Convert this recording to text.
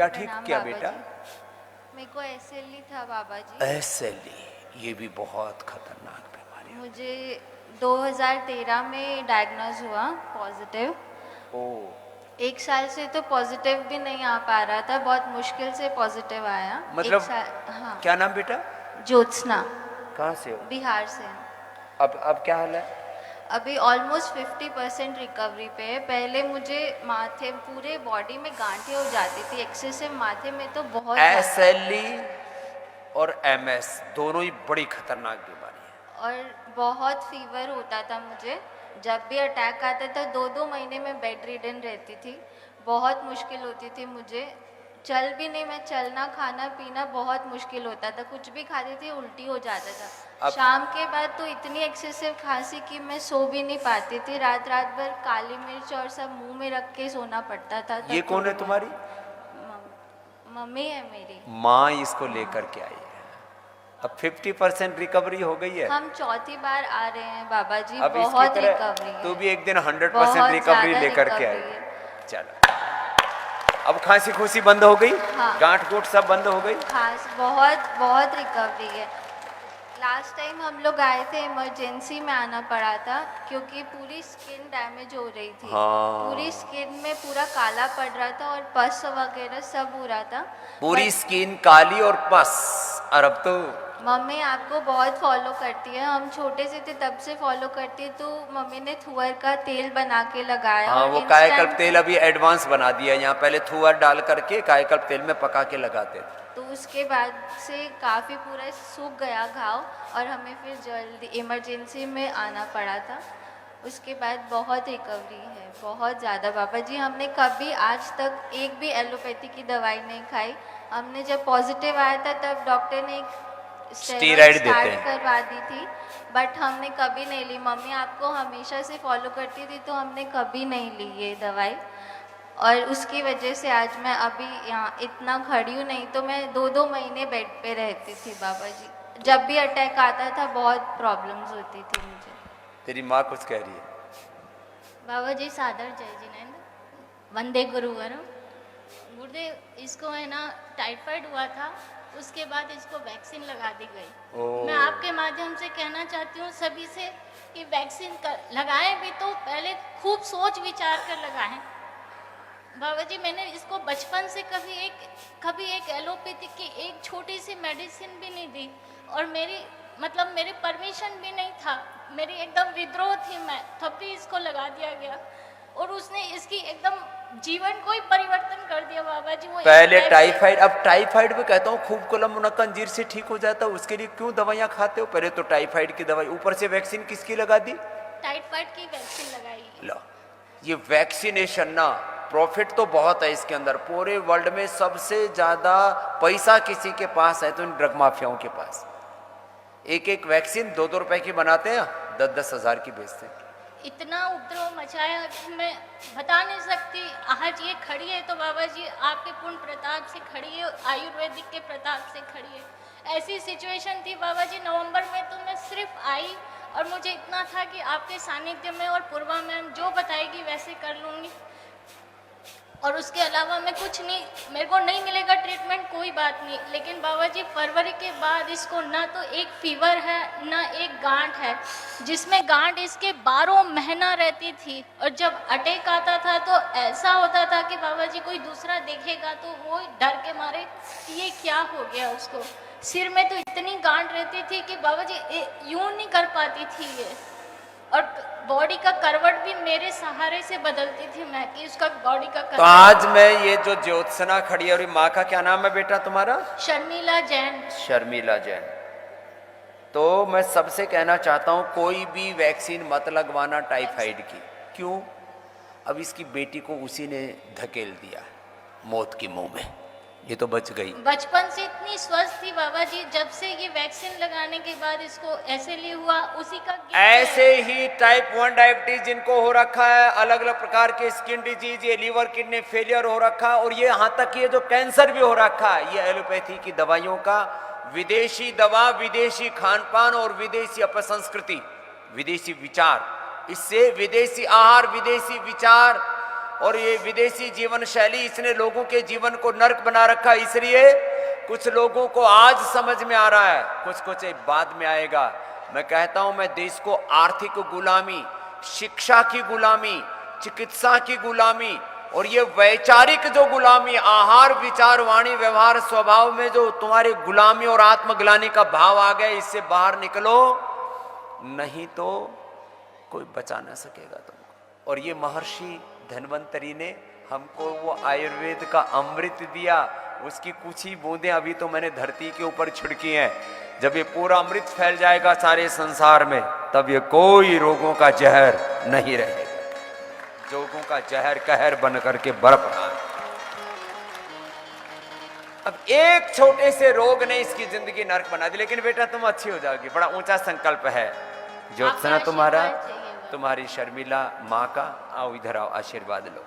क्या ठीक प्रणाम किया बाबा बेटा? जी। मेरे को एसएलई था बाबा जी। एसएलई, ये भी बहुत खतरनाक बीमारी है। मुझे 2013 में डायग्नोज हुआ पॉजिटिव। ओ, 1 साल से तो पॉजिटिव भी नहीं आ पा रहा था, बहुत मुश्किल से पॉजिटिव आया। मतलब 1 साल। हाँ। क्या नाम बेटा? ज्योत्सना। कहाँ से हो? बिहार से। अब क्या हाल है? अभी ऑलमोस्ट 50% रिकवरी पे है। पहले मुझे माथे पूरे बॉडी में गांठें हो जाती थी, एक्सेसिव माथे में तो बहुत ज़्यादा। एसएलई और एमएस दोनों ही बड़ी खतरनाक बीमारी है। और बहुत फीवर होता था मुझे। जब भी अटैक आता था 2-2 महीने में बेड रिडन रहती थी। बहुत मुश्किल होती थी मुझे, चल भी नहीं, मैं चलना खाना पीना बहुत मुश्किल होता था। कुछ भी खाती थी उल्टी हो जाता था। शाम के बाद तो इतनी एक्सेसिव खांसी कि मैं सो भी नहीं पाती थी। रात रात भर काली मिर्च और सब मुंह में रख के सोना पड़ता था। ये कौन है तुम्हारी? मम्मी है मेरी। माँ इसको लेकर के आई है। अब 50% रिकवरी हो गई है। हम चौथी बार आ रहे हैं बाबा जी। अब इसकी बहुत तरह रिकवरी है। तू भी एक दिन 100% बहुत रिकवरी ज़्यादा लेकर के आई। रिकवरी है। चलो, अब खांसी खुशी बंद हो गई। हाँ। गांठ गोठ सब बंद हो गई। खास बहुत बहुत रिकवरी है। लास्ट टाइम हम लोग आए थे, इमरजेंसी में आना पड़ा था क्योंकि पूरी स्किन डैमेज हो रही थी। हाँ। पूरी स्किन में पूरा काला पड़ रहा था और पस वगैरह सब हो रहा था। पूरी स्किन काली और पस। और अब तो मम्मी आपको बहुत फॉलो करती है। हम छोटे से थे तब से फॉलो करती है। तो मम्मी ने थुअर का तेल बना के लगाया। हाँ, और वो कायाकल्प instant तेल अभी एडवांस बना दिया। यहाँ पहले थुअर डाल करके कायाकल्प तेल में पका के लगाते थे। तो उसके बाद से काफ़ी पूरा सूख गया घाव और हमें फिर जल्दी इमरजेंसी में आना पड़ा था। उसके बाद बहुत रिकवरी है, बहुत ज़्यादा बाबा जी। हमने कभी आज तक एक भी एलोपैथी की दवाई नहीं खाई। हमने जब पॉजिटिव आया था तब डॉक्टर ने एक स्टेरॉइड देते स्टार्ट हैं। करवा दी थी, बट हमने कभी नहीं ली। मम्मी आपको हमेशा से फॉलो करती थी तो हमने कभी नहीं ली ये दवाई। और उसकी वजह से आज मैं अभी यहाँ इतना खड़ी हूँ, नहीं तो मैं 2-2 महीने बेड पे रहती थी बाबा जी। जब भी अटैक आता था बहुत प्रॉब्लम्स होती थी मुझे। तेरी माँ कुछ कह रही है। बाबा जी सादर जय जिनेंद्र, वंदे गुरुवरम। गुरुदेव, इसको है ना टाइफाइड हुआ था, उसके बाद इसको वैक्सीन लगा दी गई। मैं आपके माध्यम से कहना चाहती हूँ सभी से कि वैक्सीन लगाएं भी तो पहले खूब सोच विचार कर लगाएं। बाबा जी, मैंने इसको बचपन से कभी एक एलोपैथी की एक छोटी सी मेडिसिन भी नहीं दी और मेरी परमिशन भी नहीं था। मेरी एकदम विद्रोह थी मैं, तब भी इसको लगा दिया गया और उसने इसकी एकदम जीवन को ही परिवर्तन कर दिया बाबा जी। वो पहले टाइफाइड, अब टाइफाइड में कहता हूँ खूब कुलम मुनक्का अंजीर से ठीक हो जाता है, उसके लिए क्यों दवाइयाँ खाते हो? पहले तो टाइफाइड की दवाई, ऊपर से वैक्सीन किसकी लगा दी? टाइफाइड की वैक्सीन लगाई। लो, ये वैक्सीनेशन ना, प्रॉफिट तो बहुत है इसके अंदर। पूरे वर्ल्ड में सबसे ज्यादा पैसा किसी के पास है तो इन ड्रग माफियाओं के पास। एक एक वैक्सीन 2-2 रुपए की बनाते हैं, 10-10 हजार की बेचते हैं। इतना उपद्रव मचाया कि मैं बता नहीं सकती। आज ये खड़ी है तो बाबा जी आपके पूर्ण प्रताप से खड़ी है, आयुर्वेदिक के प्रताप से खड़ी है। ऐसी सिचुएशन थी बाबा जी, नवंबर में तो मैं सिर्फ आई और मुझे इतना था कि आपके सानिध्य में और पूर्वा मैम जो बताएगी वैसे कर लूँगी और उसके अलावा मैं कुछ नहीं, मेरे को नहीं मिलेगा ट्रीटमेंट कोई बात नहीं। लेकिन बाबा जी फरवरी के बाद इसको ना तो एक फीवर है ना एक गांठ है, जिसमें गांठ इसके 12 महीना रहती थी और जब अटैक आता था तो ऐसा होता था कि बाबा जी कोई दूसरा देखेगा तो वो डर के मारे ये क्या हो गया उसको। सिर में तो इतनी गांठ रहती थी कि बाबा जी यूं नहीं कर पाती थी ये, और बॉडी का करवट भी मेरे सहारे से बदलती थी मैं कि उसका बॉडी का करवट। तो आज मैं ये जो ज्योत्सना खड़ी है और माँ का क्या नाम है बेटा तुम्हारा? शर्मिला जैन। शर्मिला जैन। तो मैं सबसे कहना चाहता हूँ कोई भी वैक्सीन मत लगवाना टाइफाइड की। क्यों? अब इसकी बेटी को उसी ने धकेल दिया मौत के मुंह में, ये तो बच गई। बचपन से इतनी स्वस्थ थी बाबा जी, जब से ये वैक्सीन लगाने के बाद इसको एसएलई हुआ उसी का ऐसे ही टाइप 1 डायबिटीज जिनको हो रखा है, अलग अलग प्रकार के स्किन डिजीज, ये लीवर किडनी फेलियर हो रखा है और ये यहाँ तक ये जो कैंसर भी हो रखा है, ये एलोपैथी की दवाइयों का, विदेशी दवा, विदेशी खान पान और विदेशी अपसंस्कृति, विदेशी विचार, इससे विदेशी आहार, विदेशी विचार, और ये विदेशी जीवन शैली, इसने लोगों के जीवन को नर्क बना रखा। इसलिए कुछ लोगों को आज समझ में आ रहा है, कुछ बाद में आएगा। मैं कहता हूं, मैं देश को आर्थिक गुलामी, शिक्षा की गुलामी, चिकित्सा की गुलामी और ये वैचारिक जो गुलामी, आहार विचार वाणी व्यवहार स्वभाव में जो तुम्हारे गुलामी और आत्मग्लानि का भाव आ गया, इससे बाहर निकलो, नहीं तो कोई बचा ना सकेगा तुमको। और ये महर्षि धन्वंतरी ने हमको वो आयुर्वेद का अमृत दिया, उसकी कुछ ही बूंदें अभी तो मैंने धरती के ऊपर छिड़की हैं। जब ये पूरा अमृत फैल जाएगा सारे संसार में, तब ये कोई रोगों का जहर नहीं रहेगा। जोगों का जहर कहर बन करके बर्फ रहा। अब एक छोटे से रोग ने इसकी जिंदगी नरक बना दी। लेकिन बेटा तुम अच्छी हो जाओगी, बड़ा ऊंचा संकल्प है। ज्योत्सना तुम्हारा, तुम्हारी शर्मिला माँ का। आओ इधर आओ, आशीर्वाद लो।